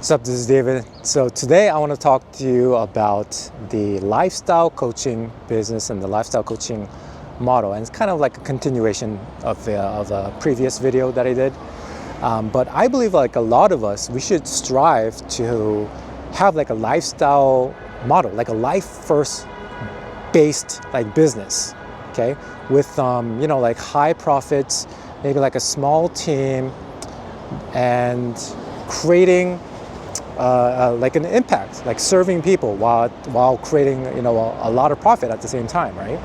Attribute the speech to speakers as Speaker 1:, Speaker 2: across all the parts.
Speaker 1: What's up, this is David. So today I want to talk to you about the lifestyle coaching business and the lifestyle coaching model. And it's kind of like a continuation of a previous video that I did. But I believe like a lot of us, we should strive to have like a lifestyle model, like a life first based like business, okay? With, like high profits, maybe like a small team, and creating like an impact, like serving people while creating a lot of profit at the same time, right?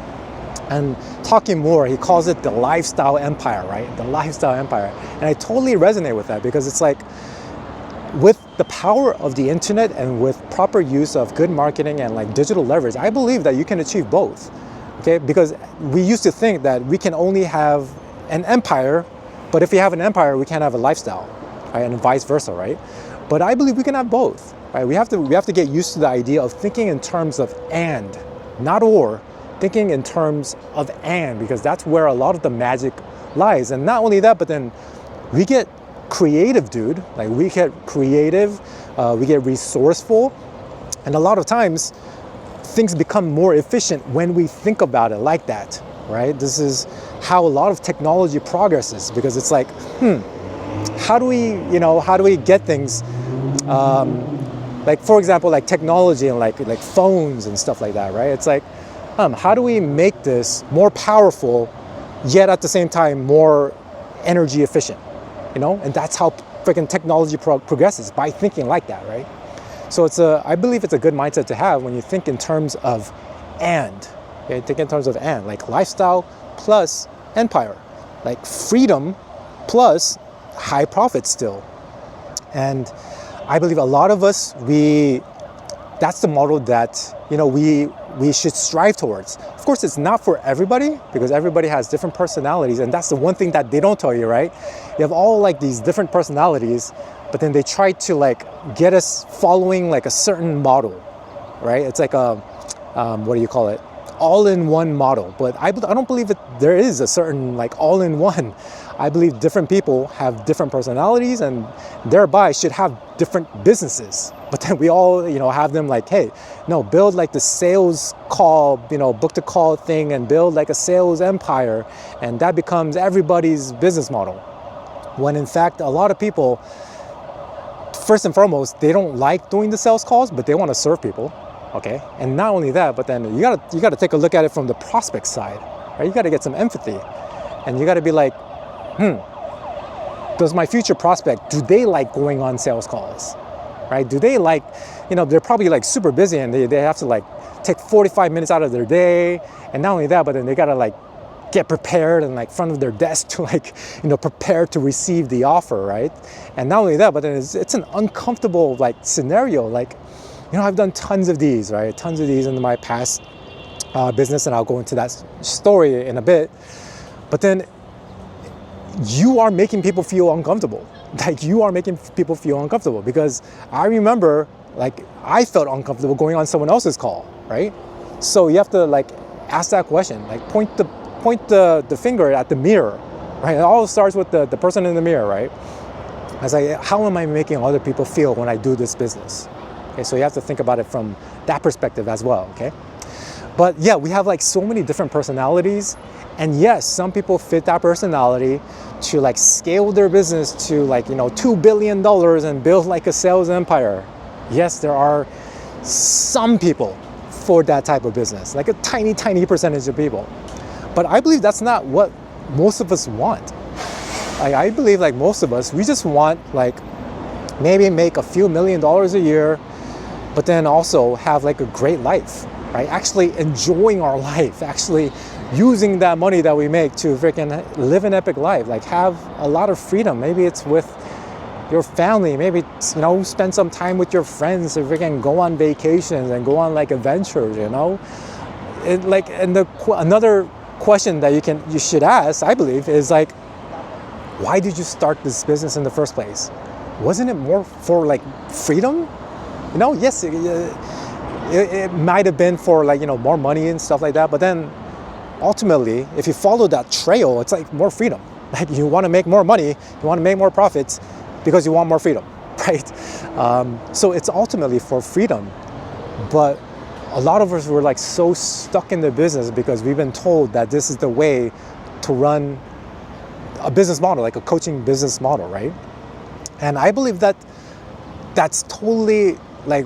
Speaker 1: And talking more, he calls it the lifestyle empire, right? The lifestyle empire. And I totally resonate with that, because it's like with the power of the internet and with proper use of good marketing and like digital leverage, I believe that you can achieve both, okay? Because we used to think that we can only have an empire, but if we have an empire, we can't have a lifestyle, right? And vice versa, right? But I believe we can have both, right? We have to get used to the idea of thinking in terms of and, not or, thinking in terms of and, because that's where a lot of the magic lies. And not only that, but then we get creative, dude. Like we get creative, we get resourceful, and a lot of times things become more efficient when we think about it like that, right? This is how a lot of technology progresses, because it's like, how do we get things, like for example, like technology and like phones and stuff like that, right? It's like, how do we make this more powerful, yet at the same time more energy efficient, And that's how freaking technology progresses, by thinking like that, right? So I believe it's a good mindset to have when you think in terms of and, okay? Think in terms of and, like lifestyle plus empire, like freedom plus high profit still. And I believe a lot of us, that's the model that, we should strive towards. Of course, it's not for everybody, because everybody has different personalities. And that's the one thing that they don't tell you, right? You have all like these different personalities, but then they try to like get us following like a certain model, right? It's like a, what do you call it? All-in-one model. But I don't believe that there is a certain like all-in-one. I believe different people have different personalities and thereby should have different businesses. But then we all, have them like, hey, no, build like the sales call, book to call thing, and build like a sales empire. And that becomes everybody's business model. When in fact, a lot of people, first and foremost, they don't like doing the sales calls, but they want to serve people. Okay. And not only that, but then you gotta take a look at it from the prospect side, right? You gotta get some empathy, and you gotta be like, does my future prospect, do they like going on sales calls, right? Do they like, they're probably like super busy and they have to like take 45 minutes out of their day. And not only that, but then they gotta like get prepared and like front of their desk to like, prepare to receive the offer, right? And not only that, but then it's an uncomfortable like scenario. Like, I've done tons of these, right? Tons of these in my past business, and I'll go into that story in a bit. But then you are making people feel uncomfortable. Like you are making people feel uncomfortable, because I remember like I felt uncomfortable going on someone else's call, right? So you have to like ask that question, like point the finger at the mirror, right? It all starts with the person in the mirror, right? I was like, how am I making other people feel when I do this business? Okay, so you have to think about it from that perspective as well, okay? But yeah, we have like so many different personalities. And yes, some people fit that personality to like scale their business to like, $2 billion and build like a sales empire. Yes, there are some people for that type of business, like a tiny, tiny percentage of people. But I believe that's not what most of us want. I believe like most of us, we just want like maybe make a few $1 million a year, but then also have like a great life, right? Actually enjoying our life, actually using that money that we make to freaking live an epic life, like have a lot of freedom. Maybe it's with your family, maybe, spend some time with your friends to freaking go on vacations and go on like adventures, another question that you should ask, I believe, is like, why did you start this business in the first place? Wasn't it more for like freedom? Yes, it might have been for like, more money and stuff like that. But then ultimately, if you follow that trail, it's like more freedom. Like you want to make more money, you want to make more profits because you want more freedom, right? So it's ultimately for freedom. But a lot of us were like so stuck in the business because we've been told that this is the way to run a business model, like a coaching business model, right? And I believe that that's totally, like,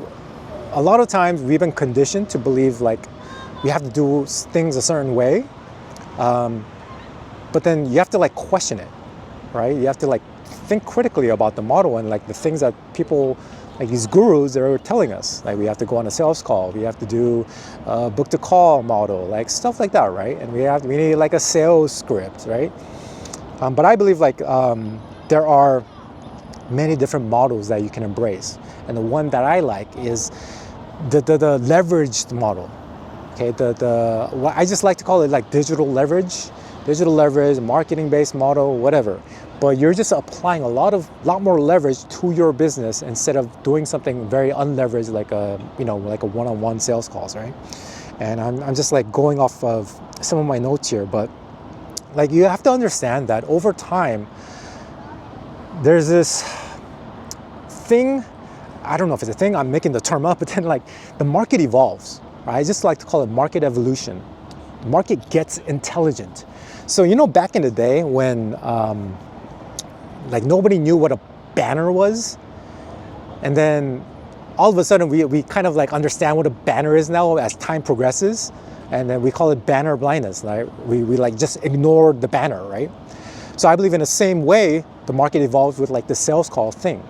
Speaker 1: a lot of times we've been conditioned to believe like we have to do things a certain way, but then you have to like question it, right? You have to like think critically about the model and like the things that people, like these gurus, they're telling us. Like we have to go on a sales call, we have to do a book to call model, like stuff like that, right? And we need like a sales script, right? But I believe like there are many different models that you can embrace, and the one that I like is the leveraged model. Okay, what I just like to call it like digital leverage, marketing-based model, whatever. But you're just applying a lot more leverage to your business instead of doing something very unleveraged, like a one-on-one sales calls, right? And I'm just like going off of some of my notes here, but like you have to understand that over time, there's this thing, I don't know if it's a thing, I'm making the term up, but then like the market evolves, right? I just like to call it market evolution. The market gets intelligent. So, back in the day when like nobody knew what a banner was, and then all of a sudden we kind of like understand what a banner is now as time progresses, and then we call it banner blindness, right? We like just ignore the banner, right? So I believe in the same way, the market evolves with like the sales call thing,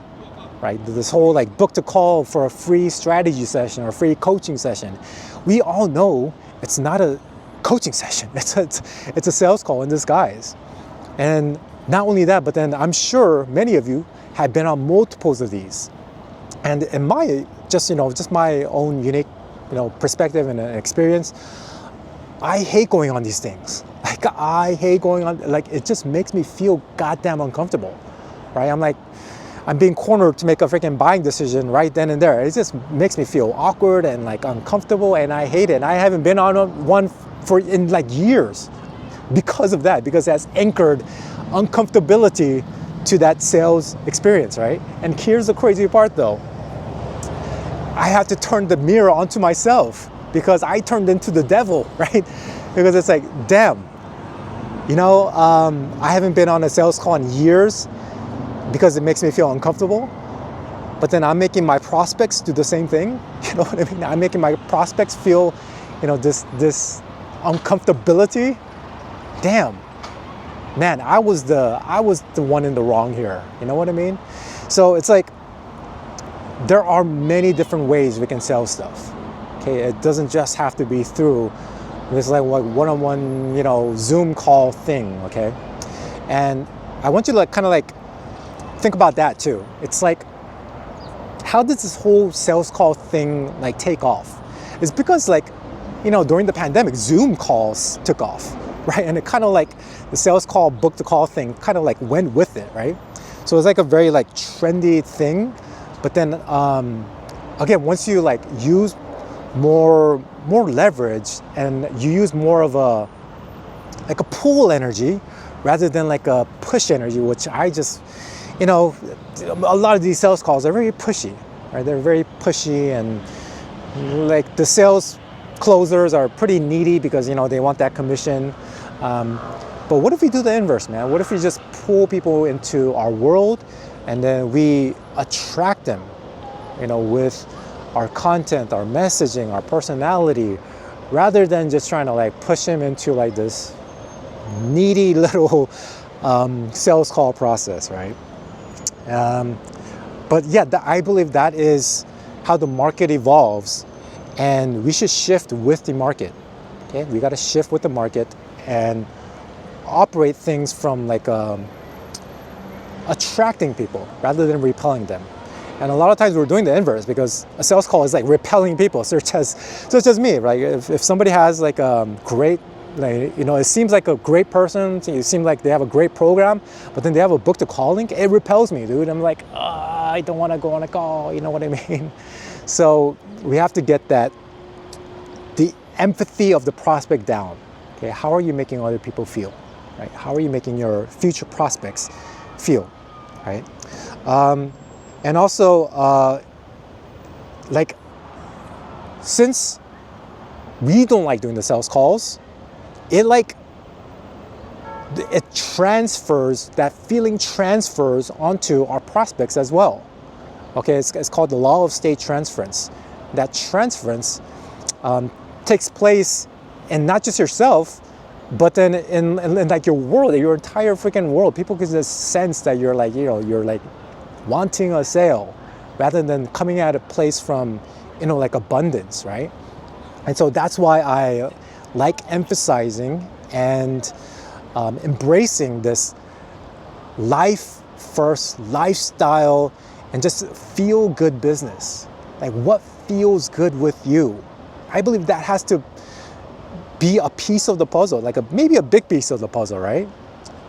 Speaker 1: right? This whole like book to call for a free strategy session or a free coaching session. We all know it's not a coaching session. It's a sales call in disguise. And not only that, but then I'm sure many of you have been on multiples of these. And in my, just my own unique, perspective and experience, I hate going on these things. Like I hate going on, like it just makes me feel goddamn uncomfortable, right? I'm being cornered to make a freaking buying decision right then and there. It just makes me feel awkward and like uncomfortable, and I hate it. And I haven't been on one in like years because of that, because that's anchored uncomfortability to that sales experience, right? And here's the crazy part though. I have to turn the mirror onto myself because I turned into the devil, right? Because it's like, damn, I haven't been on a sales call in years because it makes me feel uncomfortable. But then I'm making my prospects do the same thing. You know what I mean? I'm making my prospects feel, this uncomfortability. Damn, man, I was the one in the wrong here. You know what I mean? So it's like there are many different ways we can sell stuff. Okay, it doesn't just have to be through this like one-on-one, Zoom call thing. Okay, and I want you to kind of like think about that too. It's like, how did this whole sales call thing like take off? It's because like, during the pandemic, Zoom calls took off, right? And it kind of like the sales call, book to call thing kind of like went with it, right? So it's like a very like trendy thing. But then again, once you like use more leverage and you use more of a pull energy rather than like a push energy, which I just, a lot of these sales calls are very pushy, right? They're very pushy, and like the sales closers are pretty needy because, they want that commission. But what if we do the inverse, man? What if we just pull people into our world and then we attract them, with our content, our messaging, our personality, rather than just trying to like push them into like this needy little sales call process, right? But yeah, I believe that is how the market evolves, and we should shift with the market. Okay, we got to shift with the market and operate things from like attracting people rather than repelling them. And a lot of times we're doing the inverse because a sales call is like repelling people, such as me, right? If somebody has like a great, like, it seems like a great person, it seems like they have a great program, but then they have a book to call link, it repels me, dude. I'm like, I don't want to go on a call, you know what I mean? So we have to get the empathy of the prospect down. Okay, how are you making other people feel, right? How are you making your future prospects feel, right? And also, like, since we don't like doing the sales calls, it transfers, that feeling transfers onto our prospects as well. Okay, it's called the law of state transference. That transference takes place in not just yourself, but then in like your world, your entire freaking world. People can just sense that you're like, you're like wanting a sale rather than coming at a place from, like abundance, right? And so that's why I like emphasizing and embracing this life first lifestyle and just feel good business. Like, what feels good with you? I believe that has to be a piece of the puzzle, like maybe a big piece of the puzzle, right?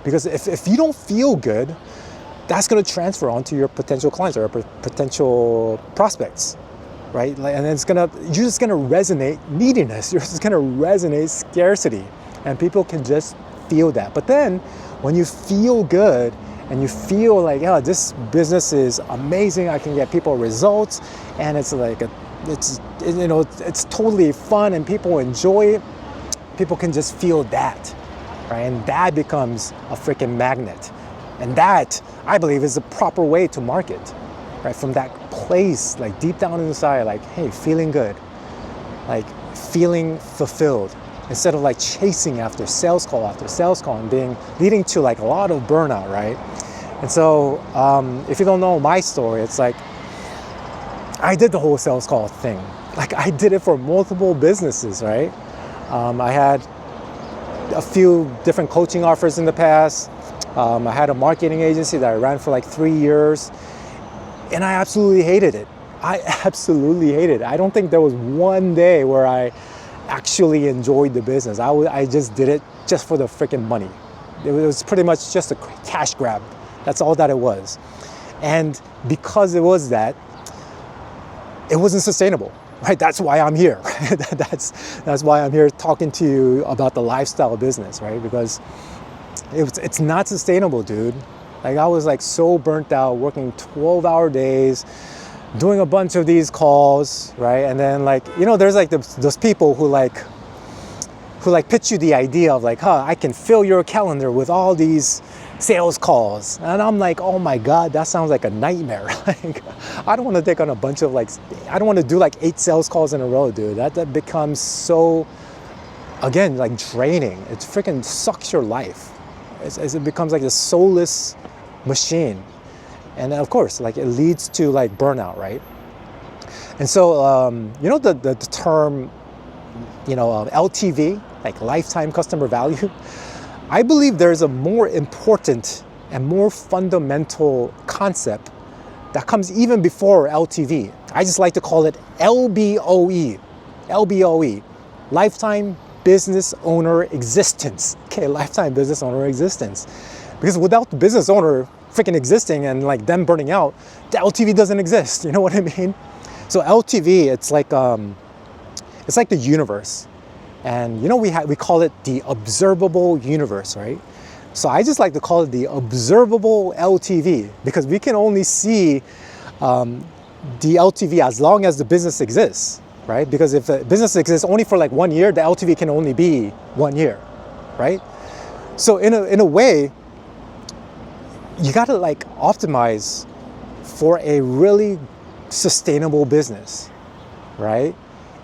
Speaker 1: Because if you don't feel good, that's going to transfer onto your potential clients or potential prospects, right? And you're just going to resonate neediness. You're just going to resonate scarcity, and people can just feel that. But then when you feel good and you feel like, this business is amazing, I can get people results, and it's like it's totally fun and people enjoy it, people can just feel that, right? And that becomes a freaking magnet. And that, I believe, is the proper way to market, right? From that place, like deep down inside, like, hey, feeling good, like feeling fulfilled, instead of like chasing after sales call and leading to like a lot of burnout, right? And so if you don't know my story, it's like I did the whole sales call thing. Like, I did it for multiple businesses, right? I had a few different coaching offers in the past. I had a marketing agency that I ran for like 3 years, and I absolutely hated it. I don't think there was one day where I actually enjoyed the business. I just did it just for the freaking money. It was pretty much just a cash grab. That's all that it was. And because it was that, it wasn't sustainable, right? That's why I'm here. That's why I'm here talking to you about the lifestyle business, right? Because it's not sustainable, dude. Like, I was like so burnt out, working 12-hour days, doing a bunch of these calls, right? And then like, there's like those people who pitch you the idea of like, I can fill your calendar with all these sales calls. And I'm like, oh my God, that sounds like a nightmare. Like, I don't want to take on a bunch of I don't want to do like 8 sales calls in a row, dude. That becomes so, again, like draining. It freaking sucks your life. It becomes like a soulless machine. And of course, like, it leads to like burnout, right? And so, the term, LTV, like lifetime customer value, I believe there's a more important and more fundamental concept that comes even before LTV. I just like to call it LBOE, lifetime business owner existence. Okay, lifetime business owner existence. Because without the business owner freaking existing and like them burning out, the LTV doesn't exist. You know what I mean? So LTV, it's like the universe. And we call it the observable universe, right? So I just like to call it the observable LTV, because we can only see the LTV as long as the business exists, right? Because if a business exists only for like 1 year, the LTV can only be 1 year, right? So in a way, you gotta like optimize for a really sustainable business, right?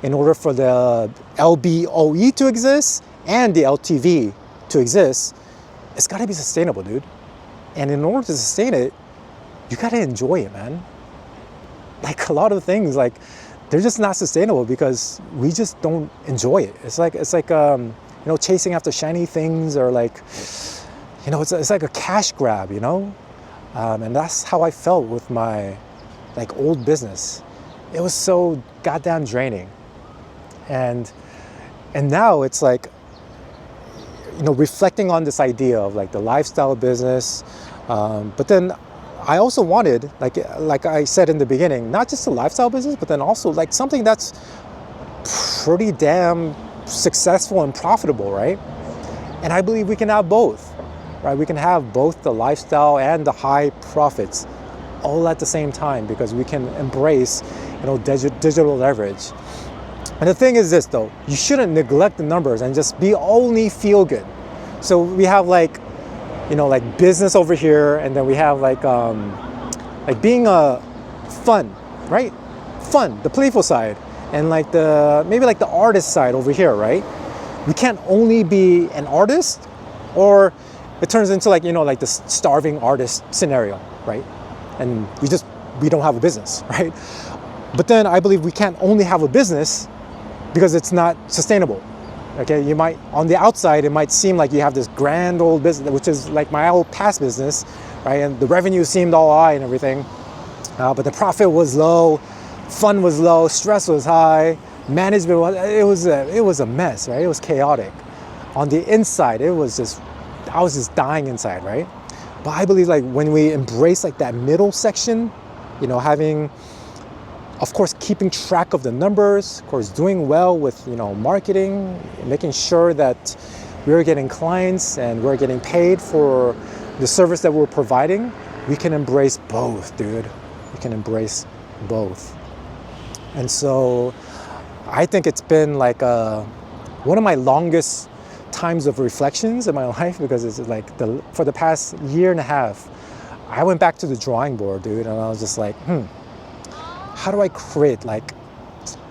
Speaker 1: In order for the LBOE to exist and the LTV to exist, it's gotta be sustainable, dude. And in order to sustain it, you gotta enjoy it, man. Like, a lot of things, like, they're just not sustainable because we just don't enjoy it. It's like chasing after shiny things, or like, it's like a cash grab, and that's how I felt with my like old business. It was so goddamn draining. And now it's like, reflecting on this idea of like the lifestyle business, but then I also wanted, like I said in the beginning, not just a lifestyle business, but then also like something that's pretty damn successful and profitable, right? And I believe we can have both, right? We can have both the lifestyle and the high profits all at the same time because we can embrace, digital leverage. And the thing is this though, you shouldn't neglect the numbers and just only feel good. So we have like business over here, and then we have like being fun, right? Fun, the playful side, and like maybe the artist side over here, right? We can't only be an artist, or it turns into the starving artist scenario, right? And we don't have a business, right? But then I believe we can't only have a business because it's not sustainable. Okay, you might, on the outside, it might seem like you have this grand old business, which is like my old past business, right? And the revenue seemed all high and everything, but the profit was low, fun was low, stress was high, management it was a mess, right? It was chaotic. On the inside, I was just dying inside, right? But I believe when we embrace that middle section, having, of course, keeping track of the numbers, of course, doing well with, marketing, making sure that we're getting clients and we're getting paid for the service that we're providing, we can embrace both, dude. We can embrace both. And so I think it's been one of my longest times of reflections in my life, because it's for the past year and a half, I went back to the drawing board, dude, and I was just like, how do I create I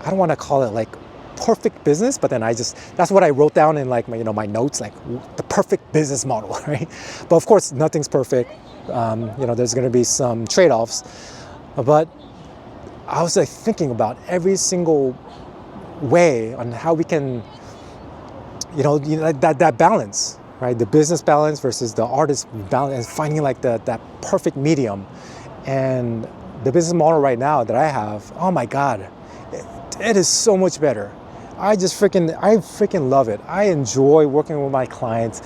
Speaker 1: don't want to call it perfect business, but then that's what I wrote down in my notes, the perfect business model, right? But of course, nothing's perfect. There's going to be some trade-offs, but I was thinking about every single way on how we can, that balance, right? The business balance versus the artist balance, and finding that perfect medium. And the business model right now that I have, oh my God, it is so much better. I freaking love it. I enjoy working with my clients.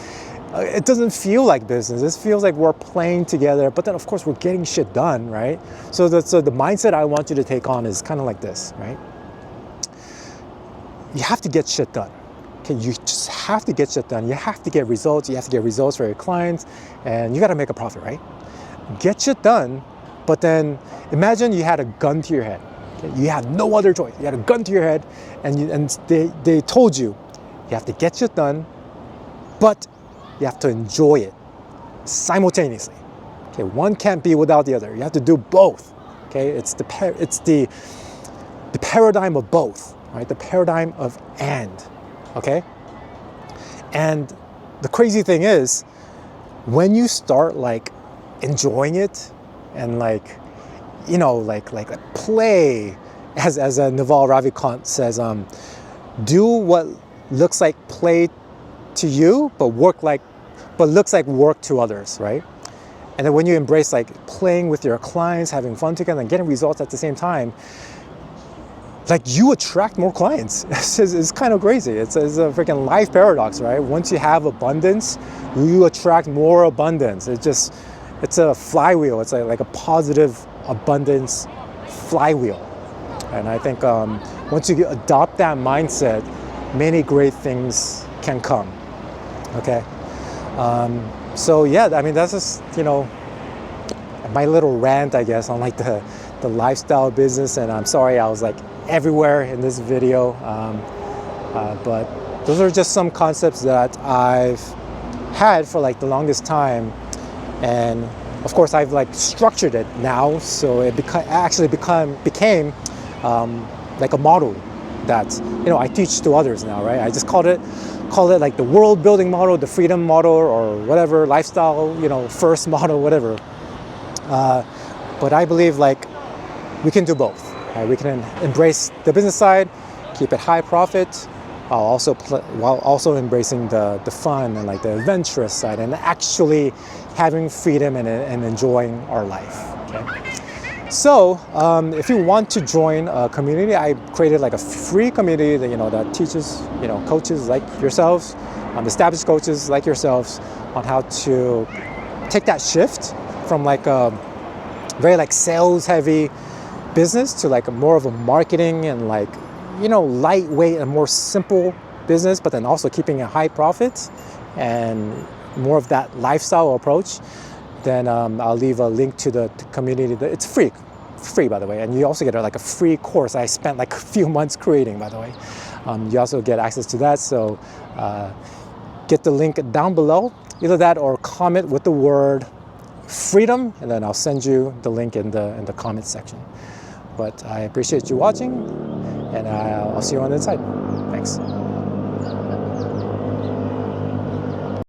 Speaker 1: It doesn't feel like business. It feels like we're playing together, but then of course we're getting shit done, right? So the mindset I want you to take on is kind of like this, right? You have to get shit done. Okay, you just have to get shit done. You have to get results. You have to get results for your clients, and you got to make a profit, right? Get shit done, but then imagine you had a gun to your head. Okay? You had no other choice. You had a gun to your head, and they told you have to get shit done, but you have to enjoy it simultaneously. Okay, one can't be without the other. You have to do both. Okay, it's the paradigm of both, right? The paradigm of and. Okay, and the crazy thing is, when you start enjoying it and play, as Naval Ravikant says, do what looks like play to you, but looks like work to others, right? And then when you embrace playing with your clients, having fun together, and getting results at the same time, you attract more clients. It's kind of crazy. It's a freaking life paradox, right? Once you have abundance, you attract more abundance. It's a flywheel. It's like a positive abundance flywheel. And I think once you adopt that mindset, many great things can come. Okay. So yeah, I mean, that's just, my little rant, I guess, on the lifestyle business. And I'm sorry I was everywhere in this video, but those are just some concepts that I've had for the longest time, and of course I've structured it now, so it became a model that I teach to others now, right? I just call it the world building model, the freedom model, or whatever, lifestyle first model, whatever. But I believe we can do both. Right? We can embrace the business side, keep it high profit, while also embracing the fun and the adventurous side, and actually having freedom and enjoying our life. Okay? So if you want to join a community, I created a free community that teaches coaches like yourselves, established coaches like yourselves, on how to take that shift from a very sales heavy business to more of a marketing and lightweight and more simple business, but then also keeping a high profit and more of that lifestyle approach. then I'll leave a link to the community. It's free by the way, and you also get like a free course I spent like a few months creating, by the way. You also get access to that, so get the link down below, either that or comment with the word freedom, and then I'll send you the link in the comment section. But I appreciate you watching, and I'll see you on the inside. Thanks.